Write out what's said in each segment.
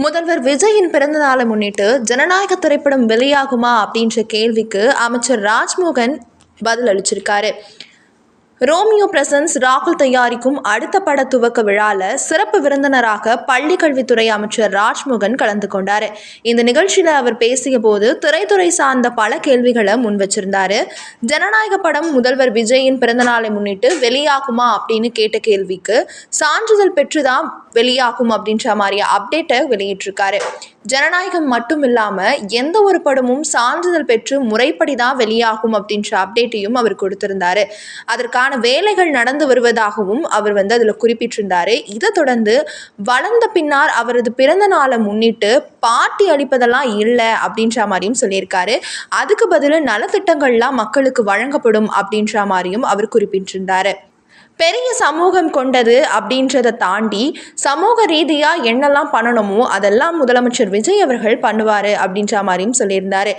முதல்வர் விஜயின் பிறந்த நாளை முன்னிட்டு ஜனநாயக திரைப்படம் வெளியாகுமா அப்படின்ற கேள்விக்கு அமைச்சர் ராஜ்மோகன் பதில் அளிச்சிருக்காரு. ரோமியோ பிரசன்ஸ் ராகுல் தயாரிக்கும் அடுத்த பட துவக்க விழால சிறப்பு விருந்தினராக பள்ளி கல்வித்துறை அமைச்சர் ராஜ்மோகன் கலந்து கொண்டாரு. இந்த நிகழ்ச்சியில அவர் பேசிய போது திரைத்துறை சார்ந்த பல கேள்விகளை முன் வச்சிருந்தாரு. ஜனநாயக படம் முதல்வர் விஜயின் பிறந்த நாளை முன்னிட்டு வெளியாகுமா அப்படின்னு கேட்ட கேள்விக்கு சான்றிதழ் பெற்றுதான் வெளியாகும் அப்படின்ற மாதிரி அப்டேட்டை வெளியிட்டிருக்காரு. ஜனநாயகம் மட்டும் இல்லாம எந்த ஒரு படமும் சான்றிதழ் பெற்று முறைப்படி தான் வெளியாகும் அப்படின்ற அப்டேட்டையும் அவர் கொடுத்திருந்தாரு. அதற்கான வேலைகள் நடந்து வருவதாகவும் அவர் அதுல குறிப்பிட்டிருந்தாரு. இதை தொடர்ந்து வளர்ந்த பின்னர் அவரது பிறந்த நாளை முன்னிட்டு பார்ட்டி அளிப்பதெல்லாம் இல்லை அப்படின்ற மாதிரியும் சொல்லியிருக்காரு. அதுக்கு பதில் நலத்திட்டங்கள்லாம் மக்களுக்கு வழங்கப்படும் அப்படின்ற மாதிரியும் அவர் குறிப்பிட்டிருந்தாரு. பெரிய சமூகம் கொண்டது அப்படின்றத தாண்டி சமூக ரீதியாக என்னெல்லாம் பண்ணணுமோ அதெல்லாம் முதலமைச்சர் விஜய் அவர்கள் பண்ணுவார் அப்படின்ற மாதிரியும் சொல்லியிருந்தாரு.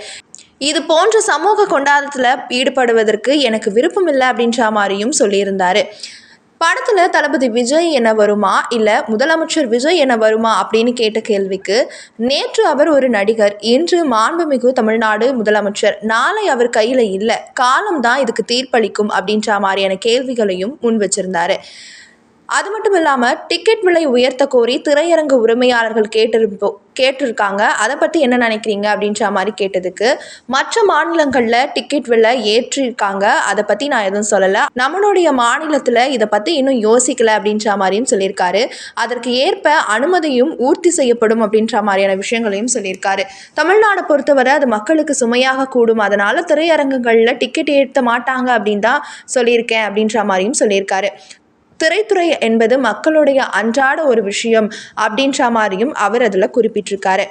இது போன்ற சமூக கொண்டாட்டத்தில் ஈடுபடுவதற்கு எனக்கு விருப்பம் இல்லை அப்படின்ற மாதிரியும் சொல்லியிருந்தாரு. படத்தில் தளபதி விஜய் என வருமா இல்லை முதலமைச்சர் விஜய் என வருமா அப்படின்னு கேட்ட கேள்விக்கு நேற்று அவர் ஒரு நடிகர், இன்று மாண்புமிகு தமிழ்நாடு முதலமைச்சர், நாளை அவர் கையில் இல்லை, காலம்தான் இதுக்கு தீர்ப்பளிக்கும் அப்படின்ற மாதிரியான கேள்விகளையும் முன் வச்சிருந்தாரு. அது மட்டும் இல்லாமல் டிக்கெட் விலை உயர்த்த கோரி திரையரங்கு உரிமையாளர்கள் கேட்டிருக்காங்க. அதை பற்றி என்ன நினைக்கிறீங்க அப்படின்ற மாதிரி கேட்டதுக்கு மற்ற மாநிலங்களில் டிக்கெட் விலை ஏற்றிருக்காங்க, அதை பற்றி நான் எதுவும் சொல்லலை, நம்மளுடைய மாநிலத்தில் இதை பற்றி இன்னும் யோசிக்கலை அப்படின்ற மாதிரியும் சொல்லியிருக்காரு. அதற்கு ஏற்ப அனுமதியும் பூர்த்தி செய்யப்படும் அப்படின்ற மாதிரியான விஷயங்களையும் சொல்லியிருக்காரு. தமிழ்நாடு பொறுத்தவரை அது மக்களுக்கு சுமையாக கூடும், அதனால் திரையரங்குகளில் டிக்கெட் ஏற்ற மாட்டாங்க அப்படின்னு தான் சொல்லியிருக்கேன் அப்படின்ற மாதிரியும் சொல்லியிருக்காரு. திரைத்துறை என்பது மக்களுடைய அன்றாட ஒரு விஷயம் அப்படின்ற மாதிரியும் அவர் அதில் குறிப்பிட்டிருக்காரு.